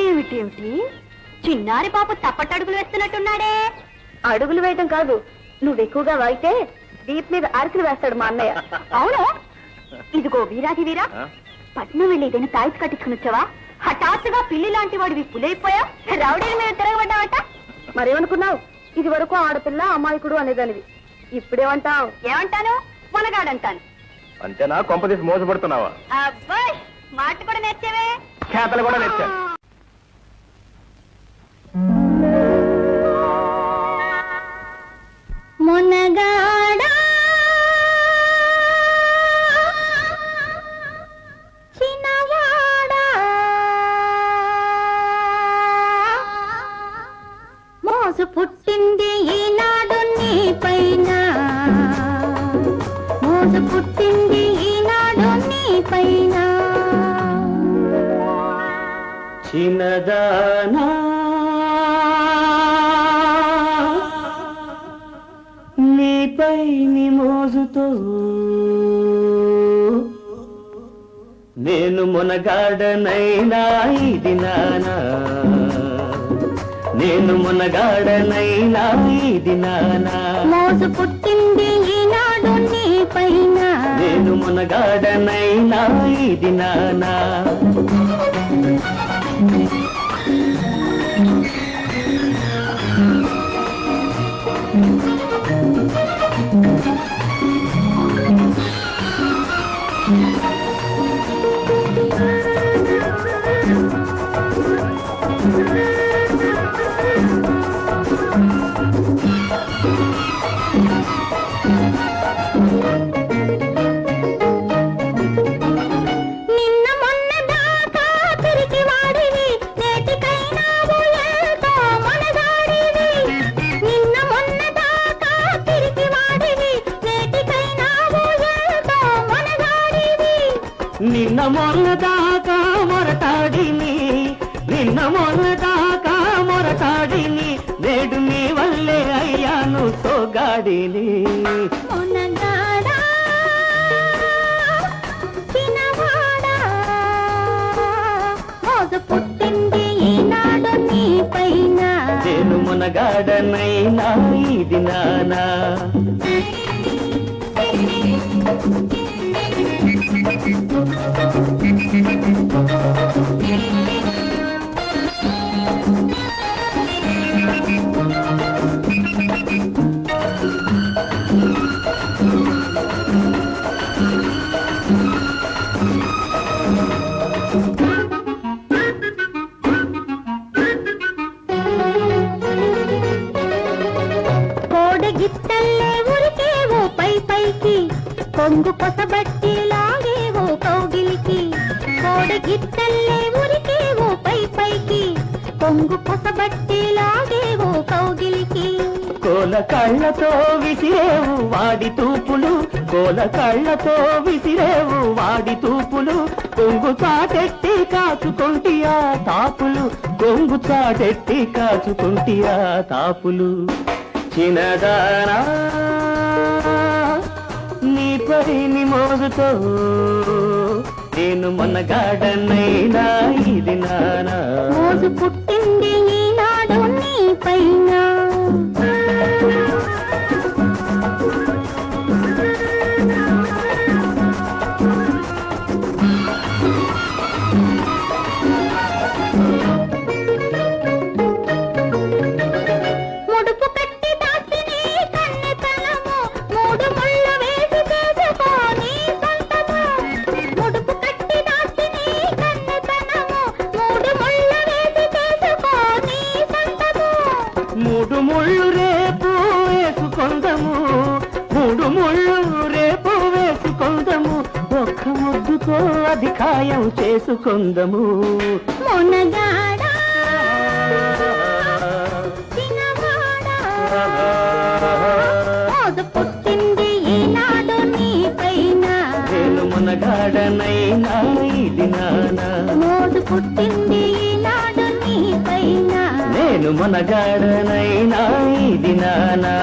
ఏమిటేమిటి చిన్నారి పాప తప్పటడుగులు వేస్తున్నట్టున్నాడే? అడుగులు వేయటం కాదు, నువ్వు ఎక్కువగా వాయితే దీప్ మీద అరకులు వేస్తాడు మా అన్నయ్య. అవును. ఇదిగో వీరాది వీరా, పట్నం వెళ్ళి ఏదైనా తాయితు కట్టించుకుని వచ్చావా? హఠాత్తుగా పిల్లి లాంటి వాడివి పులైపోయా, రౌడీల మీద తిరగబడ్డావట. మరేమనుకున్నావు? ఇది వరకు ఆడపిల్ల అమాయకుడు అనేదానివి, ఇప్పుడేమంటావు? ఏమంటాను? మొనగాడంటాను. అంతేనా? కొంపదీసి మోసపడుతున్నావా? అబ్బాయ్, మాట కూడా నేర్చేవే. చేతలు కూడా నేర్చా. మొనగాడా చిన్నవాడా మోసు పుట్టింది ఈనాడు నీ పైన, మోసు పుట్టింది ఈనాడు నీ పైన. చిన్నదానా నీపై నీ మోజుతో నేను మొనగాడనైనా ఇది నానా, నేను మొనగాడనైనా ఇది నానా. మోసు పుట్టింది ఈనాడు నీ పైన, నేను మొనగాడనైనా ఇది నానా. నిన్న మొన్నదాకా మొరటాడిని, నిన్న మొన్నదాకా మొరటాడిని, నేడు నీ వల్లే అయ్యాను సోగాడిని. పుట్టింది ఈనాడు నీ పైన, నేను మునగాడనైనా ఇది నానా. గిట్టల్లే ఉరికేవో పై పైకి, కొంగు పొసబట్టి లాగేవో కౌగిలికి. కోడి గిట్టల్లే ఉరికేవో పై పైకి, కొంగు పొసబట్టి లాగేవో కౌగిలికి. కోల కళ్ళతో విసిరేవు వాడి తూపులు, కోల కళ్ళతో విసిరేవు వాడి తూపులు, కొంగు చాటెట్టి కాచుకొంటియా తాపులు, కొంగు చాటెట్టి కాచుకొంటియా తాపులు. చిన్నదానా నీపై నీ మోజుతో నేను మొనగాడనైనా ఇది నానా. మోజు పుట్టింది ఈనాడు నీ పైన. మూడు ముళ్ళు రేపు వేసుకొందము, మూడు ముళ్ళు రేపు వేసుకొందము, ఒక్క ముద్దుతో అది ఖాయం చేసుకొందము. మొనగాడా చిన్నవాడా మోజు పుట్టింది ఈనాడు నీ పైన, నేను మొనగాడనైనా ఇది నానా. మోజు పుట్టింది ఈనాడు నీ పైన, నేను మొనగాడనైనా ఇది నానా.